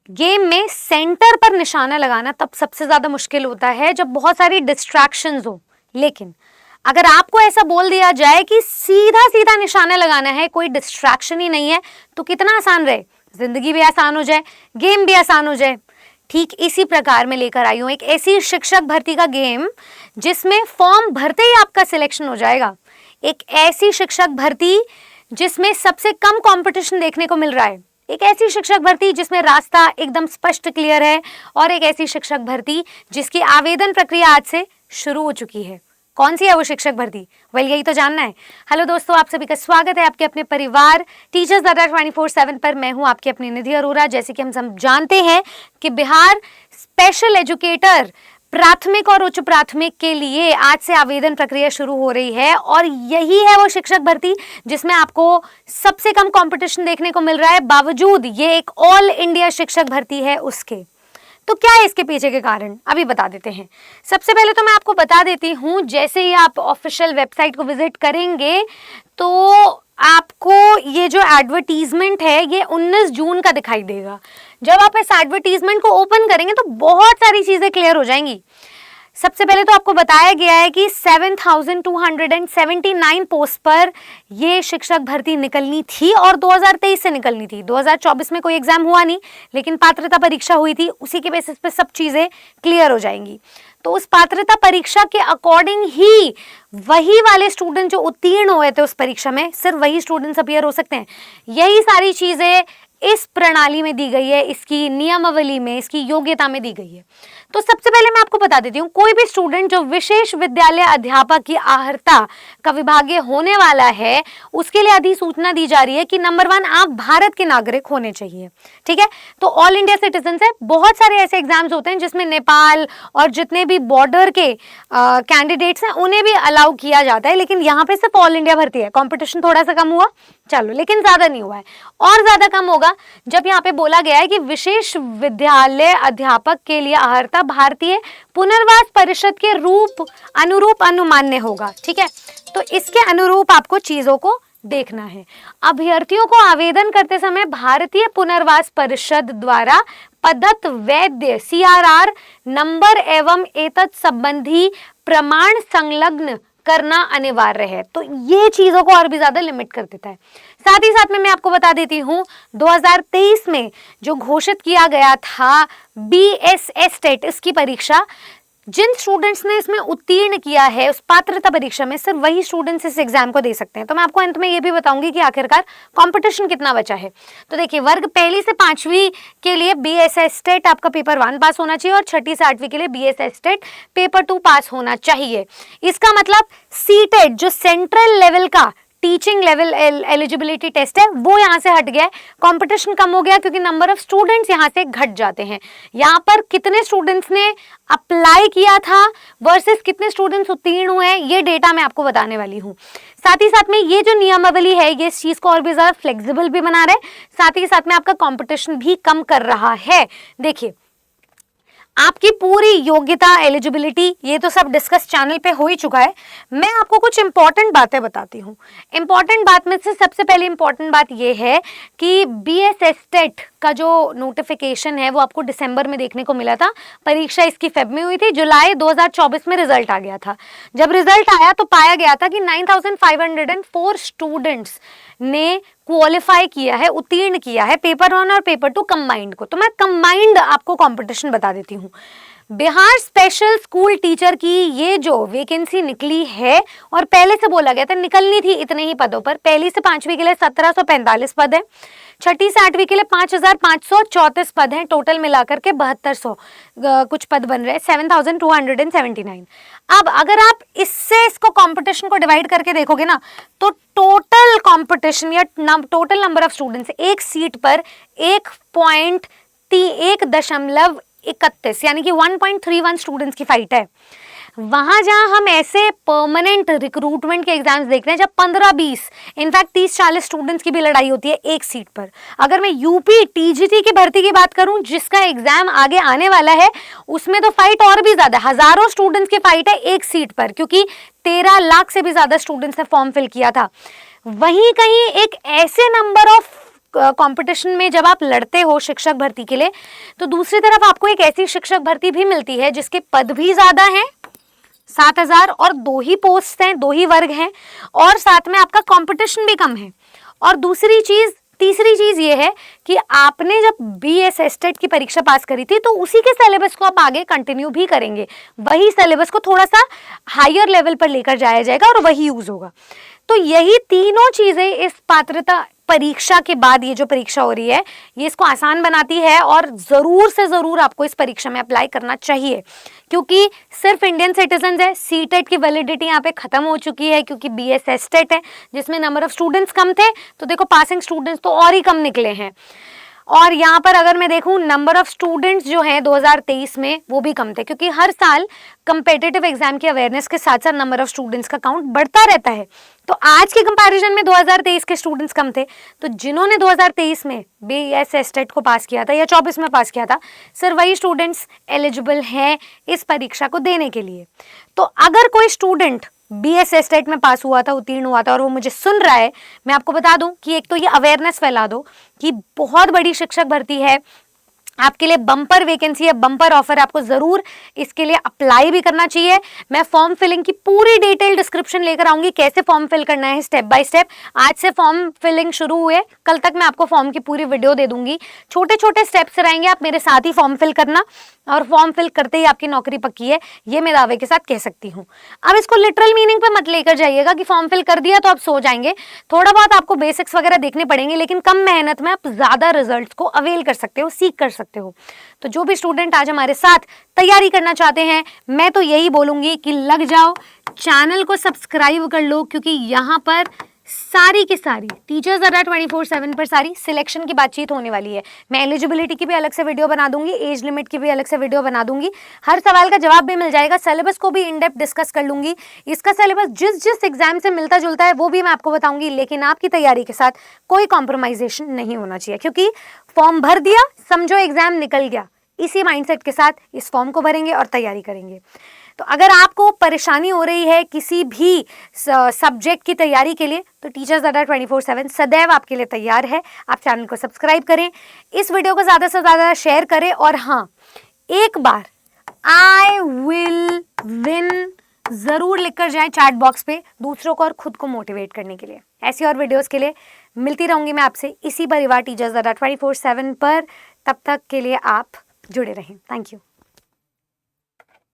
Game में centre पर निशाना लगाना तब सबसे ज्यादा मुश्किल होता है जब बहुत सारी डिस्ट्रैक्शंस हो। लेकिन अगर आपको ऐसा बोल दिया जाए कि सीधा सीधा निशाना लगाना है, कोई डिस्ट्रैक्शन ही नहीं है, तो कितना आसान रहे, जिंदगी भी आसान हो जाए, गेम भी आसान हो जाए। ठीक इसी प्रकार मैं लेकर आई हूं एक ऐसी शिक्षक भर्ती का गेम जिसमें फॉर्म भरते ही आपका सिलेक्शन हो जाएगा। एक ऐसी शिक्षक भर्ती जिसमें सबसे कम कंपटीशन देखने को मिल रहा है। एक ऐसी शिक्षक भर्ती जिसमें रास्ता एकदम स्पष्ट क्लियर है, और एक ऐसी शिक्षक भर्ती जिसकी आवेदन प्रक्रिया आज से शुरू हो चुकी है। कौन सी है वो शिक्षक भर्ती? यही तो जानना है। हेलो दोस्तों, आप सभी का स्वागत है आपके अपने परिवार टीचर्स अड्डा 24/7 पर। मैं हूं आपकी अपनी निधि अरोरा। जैसे कि हम सब जानते हैं कि बिहार स्पेशल एजुकेटर प्राथमिक और उच्च प्राथमिक के लिए आज से आवेदन प्रक्रिया शुरू हो रही है, और यही है वो शिक्षक भर्ती जिसमें आपको सबसे कम कंपटीशन देखने को मिल रहा है, बावजूद ये एक ऑल इंडिया शिक्षक भर्ती है उसके। तो क्या है इसके पीछे के कारण, अभी बता देते हैं। सबसे पहले तो मैं आपको बता देती हूँ, जैसे ही आप ऑफिशियल वेबसाइट को विजिट करेंगे तो आपको ये जो एडवर्टीजमेंट है ये 19 जून का दिखाई देगा। जब आप इस एडवर्टीजमेंट को ओपन करेंगे तो बहुत सारी चीजें क्लियर हो जाएंगी। सबसे पहले तो आपको बताया गया है कि 7,279 पोस्ट पर ये शिक्षक भर्ती निकलनी थी, और 2023 से निकलनी थी। 2024 में कोई एग्जाम हुआ नहीं, लेकिन पात्रता परीक्षा हुई थी। उसी के बेसिस पे सब चीजें क्लियर हो जाएंगी। तो उस पात्रता परीक्षा के अकॉर्डिंग ही वही वाले स्टूडेंट जो उत्तीर्ण हुए थे उस परीक्षा में, सिर्फ वही स्टूडेंट्स अपीयर हो सकते हैं। यही सारी चीजें इस प्रणाली में दी गई है, इसकी नियमावली में, इसकी योग्यता में दी गई है। तो सबसे पहले मैं आपको बता देती हूँ, कोई भी स्टूडेंट जो विशेष विद्यालय अध्यापक की आहर्ता का विभागीय होने वाला है, उसके लिए अधिसूचना दी जा रही है कि नंबर 1 आप भारत के नागरिक होने चाहिए। ठीक है, तो ऑल इंडिया सिटीजन है। बहुत सारे ऐसे एग्जाम्स होते हैं जिसमें नेपाल और जितने भी बॉर्डर के कैंडिडेट्स हैं उन्हें भी अलाउ किया जाता है, लेकिन यहाँ पे सिर्फ ऑल इंडिया भर्ती है। कॉम्पिटिशन थोड़ा सा कम हुआ, चलो, लेकिन ज्यादा नहीं हुआ है। और ज्यादा कम होगा जब यहाँ पे बोला गया है कि विशेष विद्यालय अध्यापक के लिए आहर्ता भारतीय पुनर्वास परिषद के अनुरूप अनुमान्य होगा। ठीक है, तो इसके अनुरूप आपको चीजों को देखना है। अभ्यर्थियों को आवेदन करते समय भारतीय पुनर्वास परिषद द्वारा प्रदत्त वैध CRR नंबर एवं एतत् संबंधी प्रमाण संलग्न करना अनिवार्य है। तो ये चीजों को और भी ज्यादा लिमिट कर देता है। साथ ही साथ में मैं आपको बता देती हूँ, 2023 में जो घोषित किया गया था BSS टेट, इसकी परीक्षा जिन स्टूडेंट्स ने इसमें उत्तीर्ण किया है उस पात्रता परीक्षा में, सिर्फ वही स्टूडेंट्स इस एग्जाम को दे सकते हैं। तो मैं आपको अंत में ये भी बताऊंगी कि आखिरकार कंपटीशन कितना बचा है। तो देखिए, वर्ग 1 से 5वीं के लिए BSS टेट आपका पेपर 1 पास होना चाहिए, और 6ठी से 8वीं के लिए BSS टेट पेपर 2 पास होना चाहिए। इसका मतलब CTET जो सेंट्रल लेवल का टीचिंग लेवल एलिजिबिलिटी टेस्ट है वो यहाँ से हट गया है। कंपटीशन कम हो गया क्योंकि नंबर ऑफ स्टूडेंट्स यहाँ से घट जाते हैं। यहाँ पर कितने स्टूडेंट्स ने अप्लाई किया था वर्सेस कितने स्टूडेंट्स उत्तीर्ण हुए हैं, ये डेटा मैं आपको बताने वाली हूँ। साथ ही साथ में ये जो नियमावली है ये इस चीज को और भी ज्यादा फ्लेक्सिबल भी बना रहा है, साथ ही साथ में आपका कंपटीशन भी कम कर रहा है। देखिए, आपकी पूरी योग्यता, एलिजिबिलिटी, ये तो सब डिस्कस चैनल पे हो ही चुका है। मैं आपको कुछ इंपॉर्टेंट बातें बताती हूँ। इंपॉर्टेंट बात में से सबसे पहले इंपॉर्टेंट बात ये है कि BSS टेट का जो नोटिफिकेशन है वो आपको दिसंबर में देखने को मिला था। परीक्षा इसकी फेब में हुई थी, जुलाई 2024 में रिजल्ट आ गया था। जब रिजल्ट आया तो पाया गया था कि 9,504 स्टूडेंट्स ने क्वालिफाई किया है, उत्तीर्ण किया है पेपर 1 और पेपर 2 कंबाइंड को। तो मैं कंबाइंड आपको कंपटीशन बता देती हूँ। बिहार स्पेशल स्कूल टीचर की ये जो वैकेंसी निकली है, और पहले से बोला गया था निकलनी थी इतने ही पदों पर। 1 से 5वीं के लिए 1745 पद है, 6ठी से 8वीं के लिए 5,534 पद हैं, टोटल मिलाकर के 7200 कुछ पद बन रहे हैं, 7,279। अब अगर आप इससे इसको कंपटीशन को डिवाइड करके देखोगे ना, तो टोटल कंपटीशन या टोटल नंबर ऑफ स्टूडेंट्स एक सीट पर 1.31 यानी कि 1.31 स्टूडेंट्स की फाइट है। वहां जहां हम ऐसे परमानेंट रिक्रूटमेंट के एग्जाम्स देखते हैं जब 15-20 इनफैक्ट 30-40 स्टूडेंट्स की भी लड़ाई होती है एक सीट पर। अगर मैं यूपी TGT की भर्ती की बात करूं जिसका एग्जाम आगे आने वाला है, उसमें तो फाइट और भी ज्यादा, हजारों स्टूडेंट्स की फाइट है एक सीट पर, क्योंकि 13 लाख से भी ज्यादा स्टूडेंट्स ने फॉर्म फिल किया था। वहीं कहीं एक ऐसे नंबर ऑफ कंपटीशन में जब आप लड़ते हो शिक्षक भर्ती के लिए, तो दूसरी तरफ आपको एक ऐसी शिक्षक भर्ती भी मिलती है जिसके पद भी ज़्यादा हैं, 7,000, और 2 ही पोस्ट हैं, 2 ही वर्ग हैं, और साथ में आपका कंपटीशन भी कम है। और तीसरी चीज ये है कि आपने जब BS टेट की परीक्षा पास करी थी तो उसी के सिलेबस को आप आगे कंटिन्यू भी करेंगे, वही सिलेबस को थोड़ा सा हायर लेवल पर लेकर जाया जाएगा और वही यूज होगा। तो यही तीनों चीजें इस पात्रता परीक्षा के बाद ये जो परीक्षा हो रही है ये इसको आसान बनाती है, और ज़रूर से ज़रूर आपको इस परीक्षा में अप्लाई करना चाहिए, क्योंकि सिर्फ इंडियन सिटीजन है। CTET की वैलिडिटी यहाँ पे खत्म हो चुकी है, क्योंकि BS टेट है जिसमें नंबर ऑफ स्टूडेंट्स कम थे, तो देखो पासिंग स्टूडेंट्स तो और ही कम निकले हैं। और यहाँ पर अगर मैं देखूँ नंबर ऑफ स्टूडेंट्स जो हैं 2023 में वो भी कम थे, क्योंकि हर साल कंपेटिटिव एग्जाम की अवेयरनेस के साथ साथ नंबर ऑफ स्टूडेंट्स का काउंट बढ़ता रहता है। तो आज के कंपैरिजन में 2023 के स्टूडेंट्स कम थे, तो जिन्होंने 2023 में BS टेट को पास किया था या 24 में पास किया था, सिर्फ वही स्टूडेंट्स एलिजिबल हैं इस परीक्षा को देने के लिए। तो अगर कोई स्टूडेंट BS टेट में पास हुआ था, उत्तीर्ण हुआ था, और वो मुझे सुन रहा है, मैं आपको बता दूं कि एक तो ये अवेयरनेस फैला दो कि बहुत बड़ी शिक्षक भर्ती है, आपके लिए बम्पर वैकेंसी है, बम्पर ऑफर, आपको जरूर इसके लिए अप्लाई भी करना चाहिए। मैं फॉर्म फिलिंग की पूरी डिटेल डिस्क्रिप्शन लेकर आऊंगी, कैसे फॉर्म फिल करना है स्टेप बाय स्टेप। आज से फॉर्म फिलिंग शुरू हुए, कल तक मैं आपको फॉर्म की पूरी वीडियो दे दूंगी। छोटे छोटे स्टेप्स रहेंगे, आप मेरे साथ ही फॉर्म फिल करना, और फॉर्म फिल करते ही आपकी नौकरी पक्की है, ये मैं दावे के साथ कह सकती हूँ। अब इसको लिटरल मीनिंग पे मत लेकर जाइएगा कि फॉर्म फिल कर दिया तो आप सो जाएंगे। थोड़ा बहुत आपको बेसिक्स वगैरह देखने पड़ेंगे, लेकिन कम मेहनत में आप ज्यादा रिजल्ट्स को अवेल कर सकते हो, सीख कर सकते हो। तो जो भी स्टूडेंट आज हमारे साथ तैयारी करना चाहते हैं, मैं तो यही बोलूंगी कि लग जाओ, चैनल को सब्सक्राइब कर लो, क्योंकि यहाँ पर सारी की सारी टीचर्स अड्डा 24/7 पर सारी सिलेक्शन की बातचीत होने वाली है। मैं एलिजिबिलिटी की भी अलग से वीडियो बना दूंगी, एज लिमिट की भी अलग से वीडियो बना दूंगी, हर सवाल का जवाब भी मिल जाएगा, सिलेबस को भी इन डेप्थ डिस्कस कर लूंगी। इसका सिलेबस जिस जिस एग्जाम से मिलता जुलता है वो भी मैं आपको बताऊंगी, लेकिन आपकी तैयारी के साथ कोई कॉम्प्रोमाइजेशन नहीं होना चाहिए, क्योंकि फॉर्म भर दिया, समझो एग्जाम निकल गया, इसी माइंडसेट के साथ इस फॉर्म को भरेंगे और तैयारी करेंगे। तो अगर आपको परेशानी हो रही है किसी भी सब्जेक्ट की तैयारी के लिए, तो टीचर्स अड्डा 24/7 सदैव आपके लिए तैयार है। आप चैनल को सब्सक्राइब करें, इस वीडियो को ज़्यादा से ज़्यादा शेयर करें, और हाँ, एक बार आई विल विन ज़रूर लिखकर जाएं चैट बॉक्स पे, दूसरों को और खुद को मोटिवेट करने के लिए। ऐसी और वीडियोस के लिए मिलती रहूंगी मैं आपसे इसी परिवार टीचर्स अड्डा 24/7 पर। तब तक के लिए आप जुड़े रहें। Thank you.